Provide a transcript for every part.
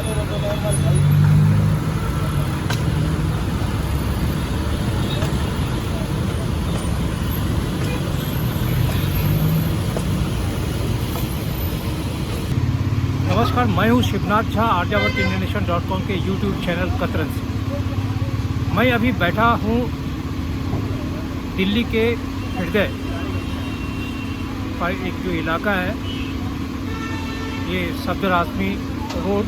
नमस्कार, मैं हूं शिवनाथ झा aryavartindianation.com के YouTube चैनल कतरन से। मैं अभी बैठा हूं दिल्ली के हृदय पर एक जो इलाका है, ये सफदर आजमी रोड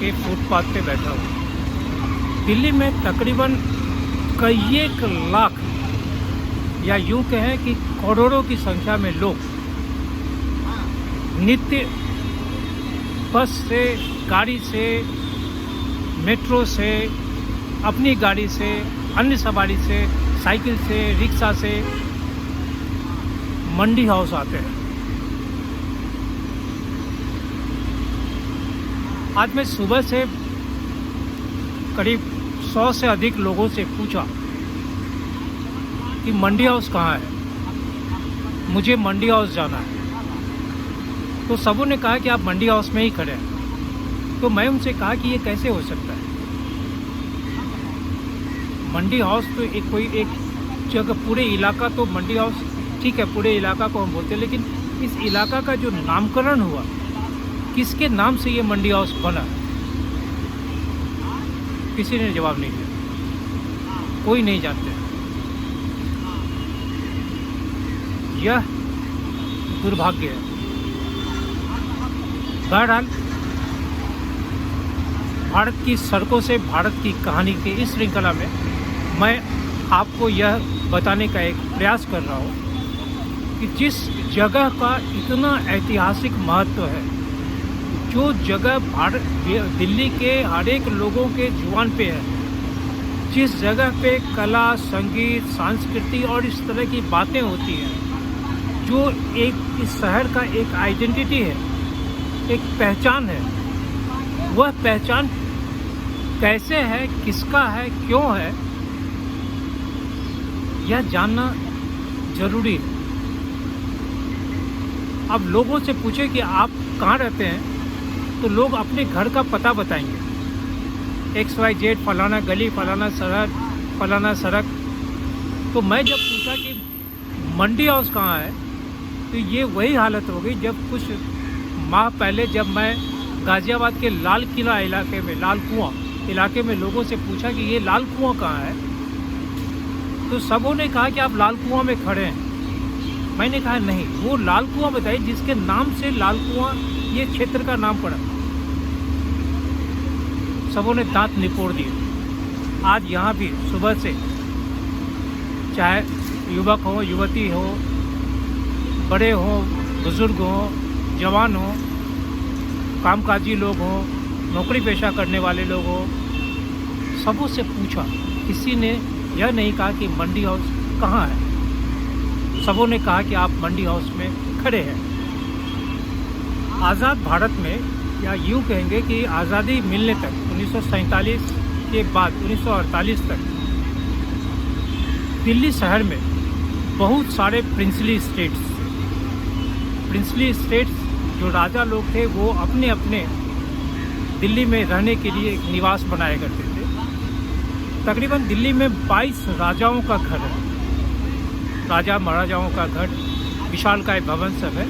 के फुटपाथ पे बैठा हूं। दिल्ली में तकरीबन कई एक लाख या यूँ कहें कि करोड़ों की संख्या में लोग नित्य बस से, गाड़ी से, मेट्रो से, अपनी गाड़ी से, अन्य सवारी से, साइकिल से, रिक्शा से मंडी हाउस आते हैं। आज मैं सुबह से करीब 100 से अधिक लोगों से पूछा कि मंडी हाउस कहाँ है, मुझे मंडी हाउस जाना है। तो सबों ने कहा कि आप मंडी हाउस में ही खड़े हैं। तो मैं उनसे कहा कि ये कैसे हो सकता है। मंडी हाउस तो कोई एक जगह, पूरे इलाका तो मंडी हाउस ठीक है, पूरे इलाका को हम बोलते हैं, लेकिन इस इलाका का जो नामकरण हुआ, किसके नाम से ये मंडी हाउस बना, किसी ने जवाब नहीं दिया, कोई नहीं जानते। यह दुर्भाग्य है। बहरहाल, भारत की सड़कों से भारत की कहानी के इस श्रृंखला में मैं आपको यह बताने का एक प्रयास कर रहा हूँ कि जिस जगह का इतना ऐतिहासिक महत्व है, जो जगह दिल्ली के हर एक लोगों के जुबान पे है, जिस जगह पे कला, संगीत, संस्कृति और इस तरह की बातें होती हैं, जो एक इस शहर का एक आइडेंटिटी है, एक पहचान है, वह पहचान कैसे है, किसका है, क्यों है, यह जानना जरूरी है। अब लोगों से पूछे कि आप कहाँ रहते हैं, तो लोग अपने घर का पता बताएंगे, XYZ, फलाना गली, फलाना सड़क। तो मैं जब पूछा कि मंडी हाउस कहाँ है, तो ये वही हालत हो गई जब कुछ माह पहले जब मैं गाज़ियाबाद के लाल किला इलाके में, लाल कुआं इलाके में लोगों से पूछा कि ये लाल कुआं कहाँ है, तो सबों ने कहा कि आप लाल कुआं में खड़े हैं। मैंने कहा नहीं, वो लाल कुआं बताइए जिसके नाम से लाल कुआं ये क्षेत्र का नाम पड़ा। सबों ने दांत निपोड़ दिए। आज यहाँ भी सुबह से, चाहे युवक हो, युवती हो, बड़े हो, बुजुर्ग हो, जवान हो, कामकाजी लोग हो, नौकरी पेशा करने वाले लोग हो, सबों से पूछा, किसी ने यह नहीं कहा कि मंडी हाउस कहाँ है। सबों ने कहा कि आप मंडी हाउस में खड़े हैं। आज़ाद भारत में, या यूँ कहेंगे कि आज़ादी मिलने तक 1947 के बाद 1948 तक दिल्ली शहर में बहुत सारे प्रिंसली स्टेट्स जो राजा लोग थे, वो अपने अपने दिल्ली में रहने के लिए एक निवास बनाया करते थे। तकरीबन दिल्ली में 22 राजाओं का घर है, राजा महाराजाओं का घर, विशालकाय भवन सब है।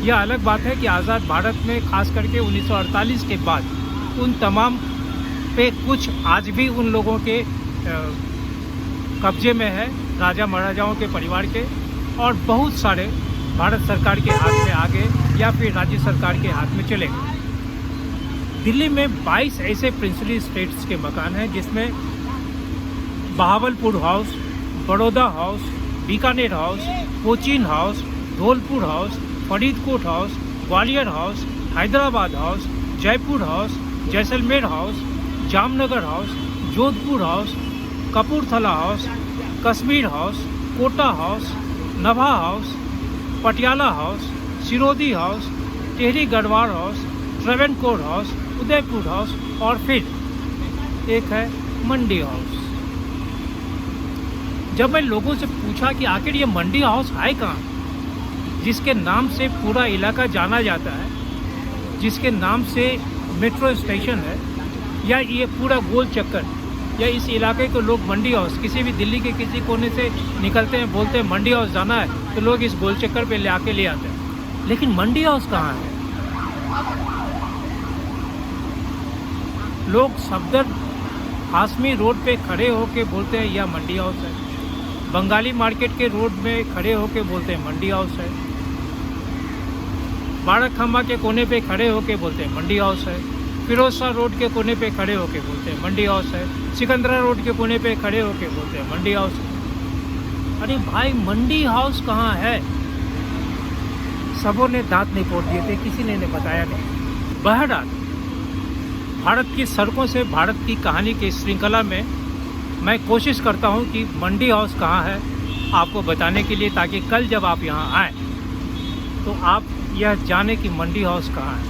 यह अलग बात है कि आज़ाद भारत में खास करके 1948 के बाद उन तमाम पे कुछ आज भी उन लोगों के कब्जे में है, राजा महाराजाओं के परिवार के, और बहुत सारे भारत सरकार के हाथ में आ गए या फिर राज्य सरकार के हाथ में चले गए। दिल्ली में 22 ऐसे प्रिंसली स्टेट्स के मकान हैं, जिसमें Bahawalpur house, Baroda house, Bikaner house, Cochin house, Dholpur house, Faridkot house, Gwalior house, Hyderabad house, Jaipur house, Jaisalmer house, Jamnagar house, Jodhpur house, Kapurthala house, Kashmir house, Kota house, Nabha house, Patiala house, Sirohi house, Tehri Garhwal house, Travancore house, Udaipur house, और फिर एक है मंडी हाउस। जब मैं लोगों से पूछा कि आखिर ये मंडी हाउस है कहाँ, जिसके नाम से पूरा इलाका जाना जाता है, जिसके नाम से मेट्रो स्टेशन है, या ये पूरा गोल चक्कर, या इस इलाके को लोग मंडी हाउस, किसी भी दिल्ली के किसी कोने से निकलते हैं, बोलते हैं मंडी हाउस जाना है, तो लोग इस गोल चक्कर पे ले आके ले आते हैं। लेकिन मंडी हाउस कहाँ है? लोग सफदर हाशमी रोड पे खड़े होके बोलते हैं यह मंडी हाउस है, बंगाली मार्केट के रोड में खड़े होके बोलते हैं मंडी हाउस है, बाड़क खम्बा के कोने पे खड़े होके बोलते हैं मंडी हाउस है, फिरोज शाह रोड के कोने पे खड़े होके बोलते हैं मंडी हाउस है, सिकंदरा रोड के कोने पे खड़े होके बोलते हैं मंडी हाउस है। अरे भाई, मंडी हाउस कहाँ है? सबों ने दांत नहीं फोड़ दिए थे, किसी ने बताया नहीं। बहरहाल, भारत की सड़कों से भारत की कहानी की श्रृंखला में मैं कोशिश करता हूं कि मंडी हाउस कहां है आपको बताने के लिए, ताकि कल जब आप यहां आए तो आप यह जाने कि मंडी हाउस कहां है।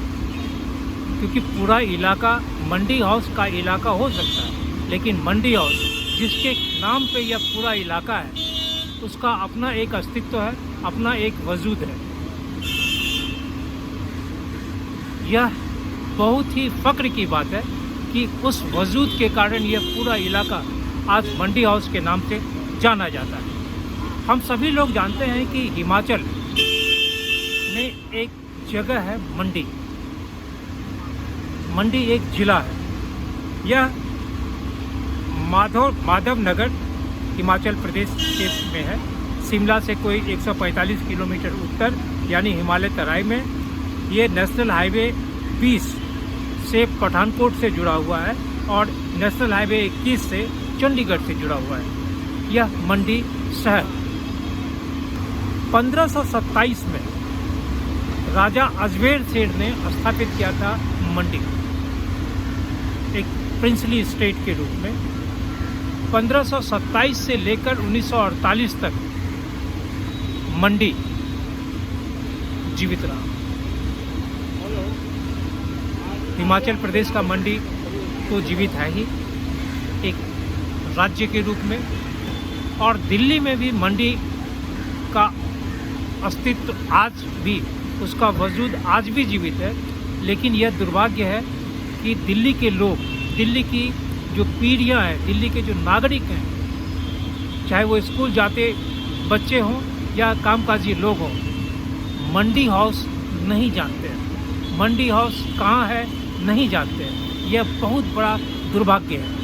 क्योंकि पूरा इलाका मंडी हाउस का इलाका हो सकता है, लेकिन मंडी हाउस जिसके नाम पे यह पूरा इलाका है, उसका अपना एक अस्तित्व है, अपना एक वजूद है। यह बहुत ही फ़क्र की बात है कि उस वजूद के कारण यह पूरा इलाका आज मंडी हाउस के नाम से जाना जाता है। हम सभी लोग जानते हैं कि हिमाचल में एक जगह है मंडी। मंडी एक जिला है। यह माधव नगर हिमाचल प्रदेश के में है। शिमला से कोई 145 किलोमीटर उत्तर यानी हिमालय तराई में। ये नेशनल हाईवे 20 से पठानकोट से जुड़ा हुआ है और नेशनल हाईवे 21 से चंडीगढ़ से जुड़ा हुआ है। यह मंडी शहर 1527 में राजा अजमेर सेठ ने स्थापित किया था मंडी, एक प्रिंसली स्टेट के रूप में। 1527 से लेकर 1948 तक मंडी जीवित रहा। हिमाचल प्रदेश का मंडी तो जीवित है ही एक राज्य के रूप में, और दिल्ली में भी मंडी का अस्तित्व आज भी, उसका वजूद आज भी जीवित है। लेकिन यह दुर्भाग्य है कि दिल्ली के लोग, दिल्ली की जो पीढ़ियां हैं, दिल्ली के जो नागरिक हैं, चाहे वो स्कूल जाते बच्चे हों या कामकाजी लोग हों, मंडी हाउस नहीं जानते हैं। मंडी हाउस कहाँ है नहीं जानते हैं। यह बहुत बड़ा दुर्भाग्य है।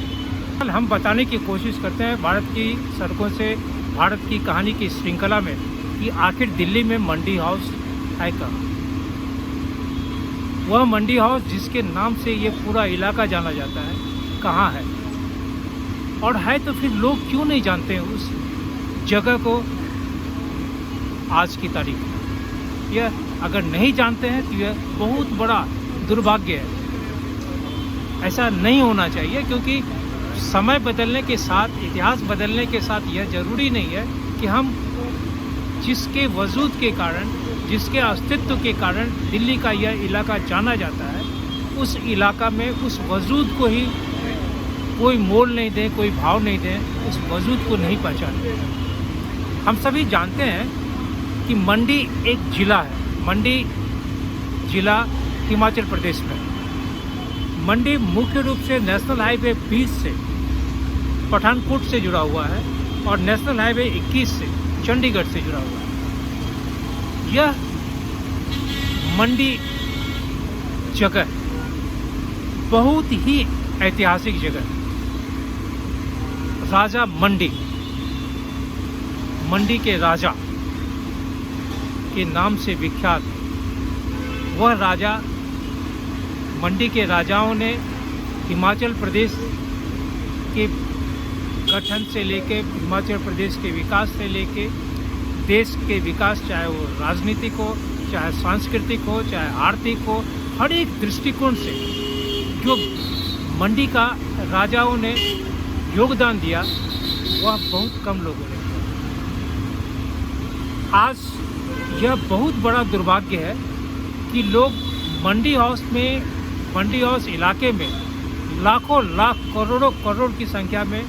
हम बताने की कोशिश करते हैं भारत की सड़कों से भारत की कहानी की श्रृंखला में कि आखिर दिल्ली में मंडी हाउस है कहाँ। वह मंडी हाउस जिसके नाम से ये पूरा इलाका जाना जाता है कहाँ है, और है तो फिर लोग क्यों नहीं जानते हैं उस जगह को आज की तारीख में। यह अगर नहीं जानते हैं तो यह बहुत बड़ा दुर्भाग्य है। ऐसा नहीं होना चाहिए, क्योंकि समय बदलने के साथ, इतिहास बदलने के साथ यह ज़रूरी नहीं है कि हम जिसके वजूद के कारण, जिसके अस्तित्व के कारण दिल्ली का यह इलाका जाना जाता है, उस इलाका में उस वजूद को ही कोई मोल नहीं दें, कोई भाव नहीं दें, उस वजूद को नहीं पहचानें। हम सभी जानते हैं कि मंडी एक ज़िला है। मंडी ज़िला हिमाचल प्रदेश में। मंडी मुख्य रूप से नेशनल हाईवे 20 से पठानकोट से जुड़ा हुआ है और नेशनल हाईवे 21 से चंडीगढ़ से जुड़ा हुआ है। यह मंडी जगह बहुत ही ऐतिहासिक जगह है। राजा मंडी के राजा के नाम से विख्यात वह राजा, मंडी के राजाओं ने हिमाचल प्रदेश के गठन से लेके, हिमाचल प्रदेश के विकास से लेके देश के विकास, चाहे वो राजनीतिक हो, चाहे सांस्कृतिक हो, चाहे आर्थिक हो, हर एक दृष्टिकोण से जो मंडी का राजाओं ने योगदान दिया वह बहुत कम लोगों ने किया। आज यह बहुत बड़ा दुर्भाग्य है कि लोग मंडी हाउस इलाके में लाखों लाख करोड़ों करोड़ की संख्या में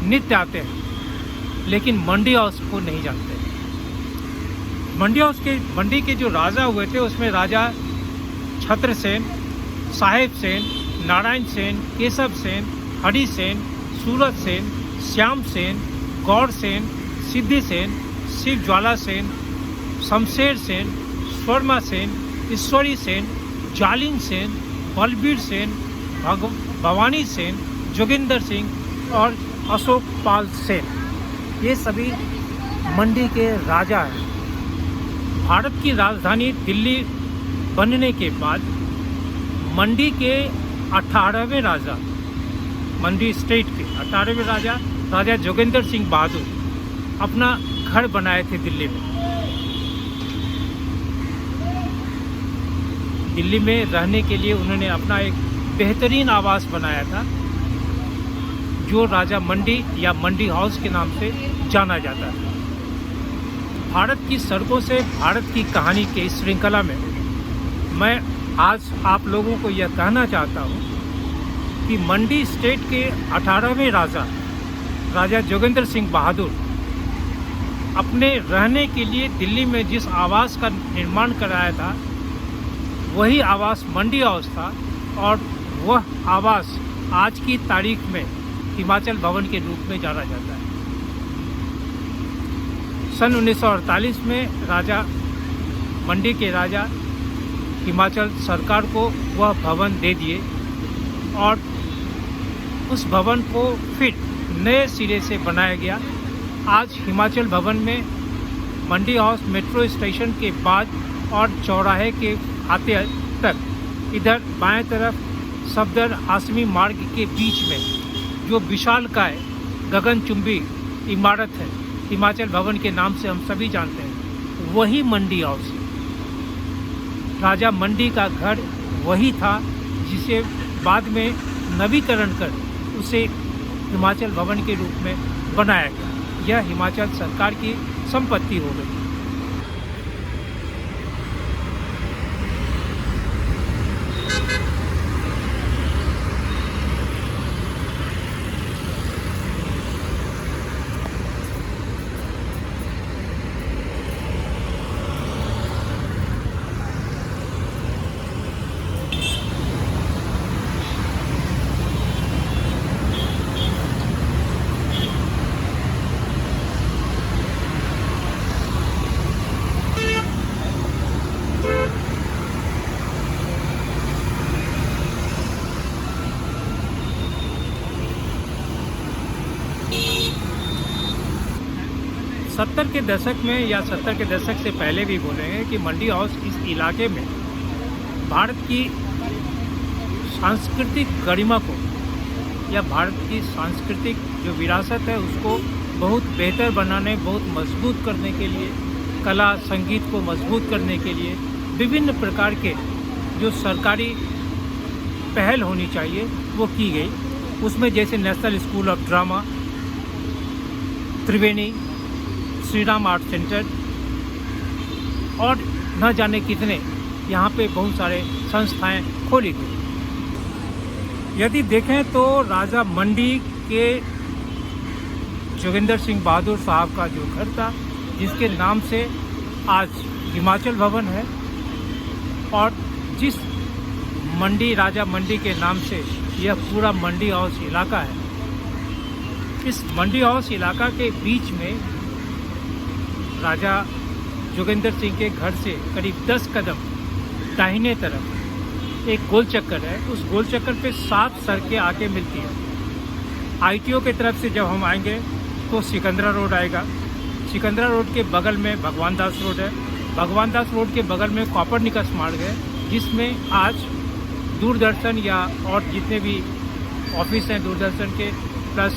नित्य आते हैं, लेकिन मंडी हाउस को नहीं जानते। मंडी के जो राजा हुए थे उसमें राजा छत्र सेन, साहेब सेन, नारायण सेन, केशव सेन, हरि सेन, सूरज सेन, श्याम सेन, गौर सेन, सिद्धि सेन, शिव ज्वाला सेन, शमशेर सेन, स्वर्मा सेन, ईश्वरी सेन, जालिन सेन, बलबीर सेन, भवानी सेन, जोगिंदर सिंह और अशोक पाल सेन, ये सभी मंडी के राजा हैं। भारत की राजधानी दिल्ली बनने के बाद मंडी के 18वें राजा, मंडी स्टेट के 18वें राजा, राजा जोगिंदर सिंह बहादुर अपना घर बनाए थे दिल्ली में। दिल्ली में रहने के लिए उन्होंने अपना एक बेहतरीन आवास बनाया था, जो राजा मंडी या मंडी हाउस के नाम से जाना जाता है। भारत की सड़कों से भारत की कहानी के इस श्रृंखला में मैं आज आप लोगों को यह कहना चाहता हूँ कि मंडी स्टेट के 18वें राजा, राजा जोगिंदर सिंह बहादुर अपने रहने के लिए दिल्ली में जिस आवास का निर्माण कराया था, वही आवास मंडी हाउस था और वह आवास आज की तारीख में हिमाचल भवन के रूप में जाना जाता है। सन 1948 में राजा मंडी के राजा हिमाचल सरकार को वह भवन दे दिए और उस भवन को फिर नए सिरे से बनाया गया। आज हिमाचल भवन में मंडी हाउस मेट्रो स्टेशन के बाद और चौराहे के आते तक इधर बाएं तरफ सफदर हाशमी मार्ग के बीच में जो विशालकाय गगनचुंबी इमारत है, हिमाचल भवन के नाम से हम सभी जानते हैं, वही मंडी हाउस है। राजा मंडी का घर वही था जिसे बाद में नवीकरण कर उसे हिमाचल भवन के रूप में बनाया गया। यह हिमाचल सरकार की संपत्ति हो गई। सत्तर के दशक में या 70 के दशक से पहले भी बोले हैं कि मंडी हाउस इस इलाके में भारत की सांस्कृतिक गरिमा को या भारत की सांस्कृतिक जो विरासत है उसको बहुत बेहतर बनाने, बहुत मजबूत करने के लिए, कला संगीत को मजबूत करने के लिए विभिन्न प्रकार के जो सरकारी पहल होनी चाहिए वो की गई। उसमें जैसे national school of drama, Triveni, Shri Ram art centre और न जाने कितने यहाँ पे बहुत सारे संस्थाएं खोली गई। यदि देखें तो राजा मंडी के जोगिंदर सिंह बहादुर साहब का जो घर था, जिसके नाम से आज हिमाचल भवन है, और जिस मंडी राजा मंडी के नाम से यह पूरा मंडी हाउस इलाका है, इस मंडी हाउस इलाका के बीच में राजा जोगिंदर सिंह के घर से करीब 10 कदम दाहिने तरफ एक गोल चक्कर है। उस गोल चक्कर पे 7 सड़कें आके मिलती हैं। आईटीओ के तरफ से जब हम आएंगे तो सिकंदरा रोड आएगा। सिकंदरा रोड के बगल में भगवान दास रोड है। भगवान दास रोड के बगल में कॉपरनिकस मार्ग है, जिसमें आज दूरदर्शन या और जितने भी ऑफिस हैं दूरदर्शन के, प्लस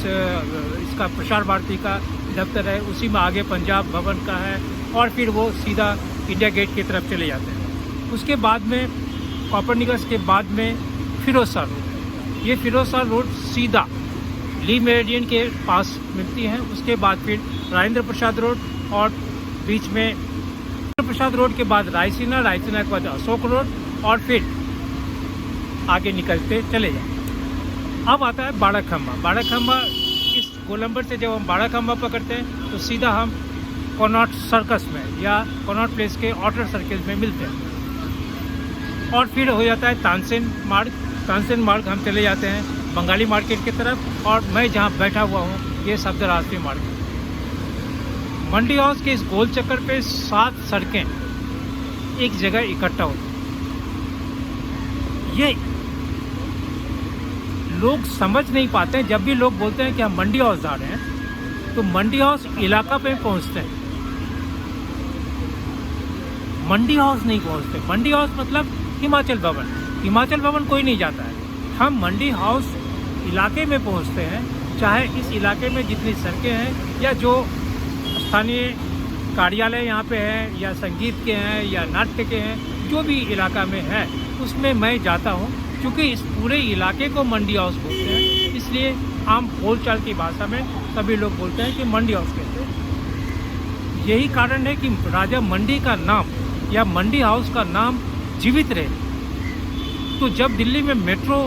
इसका प्रसार भारती का दफ्तर है, उसी में आगे पंजाब भवन का है और फिर वो सीधा इंडिया गेट की तरफ चले जाते हैं। उसके बाद में कॉपरनिकस के बाद में फिरोज शाह रोड, ये फिरोज शाह रोड सीधा ली मेरिडियन के पास मिलती है। उसके बाद फिर राजेंद्र प्रसाद रोड और बीच में राजेंद्र प्रसाद रोड के बाद रायसीना, रायसीना के बाद अशोक रोड और फिर आगे निकलते चले जाए। अब आता है बाड़ाखम्बा। बाड़ाखम्बा इस गोलंबर से जब हम बाड़ाखम्बा पकड़ते हैं तो सीधा हम कॉनॉट सर्कस में या कॉनॉट प्लेस के आउटर सर्कल में मिलते हैं। और फिर हो जाता है तानसेन मार्ग हम चले जाते हैं बंगाली मार्केट की तरफ, और मैं जहाँ बैठा हुआ हूँ ये सफदरजंग मार्ग। मंडी हाउस के इस गोल चक्कर पे 7 सड़कें एक जगह इकट्ठा होती। ये लोग समझ नहीं पाते हैं। जब भी लोग बोलते हैं कि हम मंडी हाउस जा रहे हैं तो मंडी हाउस इलाका पे पहुंचते हैं, मंडी हाउस नहीं पहुंचते। मंडी हाउस मतलब हिमाचल भवन। हिमाचल भवन कोई नहीं जाता है। हम मंडी हाउस इलाके में पहुंचते हैं, चाहे इस इलाके में जितनी सड़कें हैं या जो स्थानीय कार्यालय यहाँ पे है या संगीत के हैं या नाट्य के हैं, जो भी इलाका में है उसमें मैं जाता हूँ। क्योंकि इस पूरे इलाके को मंडी हाउस बोलते हैं, इसलिए आम बोलचाल की भाषा में सभी लोग बोलते हैं कि मंडी हाउस कहते हैं। यही कारण है कि राजा मंडी का नाम या मंडी हाउस का नाम जीवित रहे। तो जब दिल्ली में मेट्रो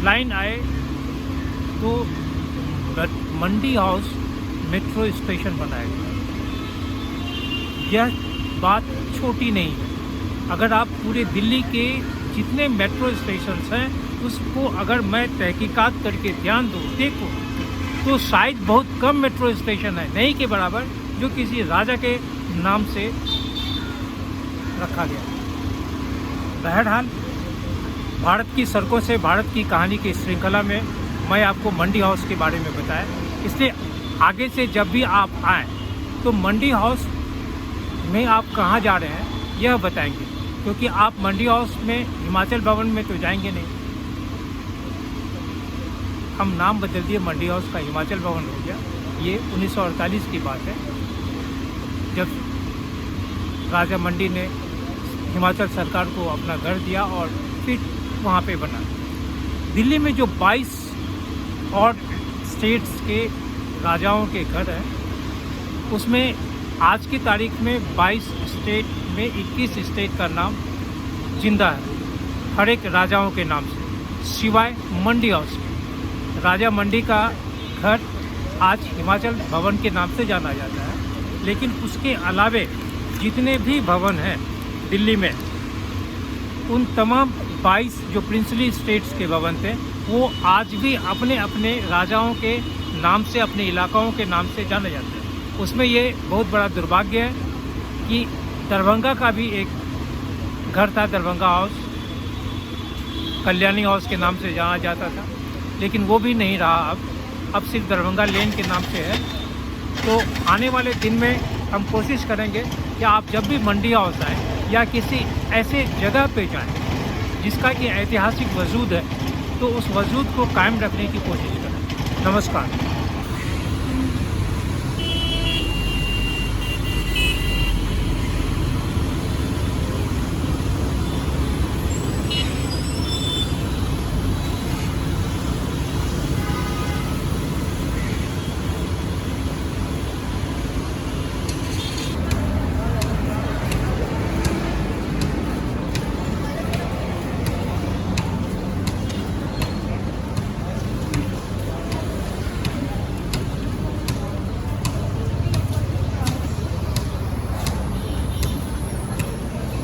लाइन आए तो मंडी हाउस मेट्रो स्टेशन बनाया गया। यह बात छोटी नहीं है। अगर आप पूरे दिल्ली के जितने मेट्रो स्टेशन हैं उसको अगर मैं तहकीकात करके ध्यान दूँ देखो तो शायद बहुत कम मेट्रो स्टेशन है, नहीं के बराबर, जो किसी राजा के नाम से रखा गया। बहरहाल भारत की सड़कों से भारत की कहानी की श्रृंखला में मैं आपको मंडी हाउस के बारे में बताया, इसलिए आगे से जब भी आप आएँ तो मंडी हाउस में आप कहाँ जा रहे हैं यह बताएंगे, क्योंकि आप मंडी हाउस में हिमाचल भवन में तो जाएंगे नहीं। हम नाम बदल दिए मंडी हाउस का, हिमाचल भवन हो गया। ये 1948 की बात है, जब राजा मंडी ने हिमाचल सरकार को अपना घर दिया और फिर वहाँ पे बना। दिल्ली में जो 22 और स्टेट्स के राजाओं के घर हैं उसमें आज की तारीख में 22 स्टेट में 21 स्टेट का नाम जिंदा है हर एक राजाओं के नाम से, सिवाय मंडी हाउस। राजा मंडी का घर आज हिमाचल भवन के नाम से जाना जाता है, लेकिन उसके अलावे जितने भी भवन हैं दिल्ली में, उन तमाम 22 जो प्रिंसली स्टेट्स के भवन थे वो आज भी अपने अपने राजाओं के नाम से, अपने इलाकाओं के नाम से जाने जाते हैं। उसमें ये बहुत बड़ा दुर्भाग्य है कि दरभंगा का भी एक घर था, दरभंगा हाउस, कल्याणी हाउस के नाम से जाना जाता था, लेकिन वो भी नहीं रहा। अब सिर्फ दरभंगा लेन के नाम से है। तो आने वाले दिन में हम कोशिश करेंगे कि आप जब भी मंडी हाउस आएँ या किसी ऐसे जगह पे जाएं जिसका कि ऐतिहासिक वजूद है, तो उस वजूद को कायम रखने की कोशिश करें। नमस्कार।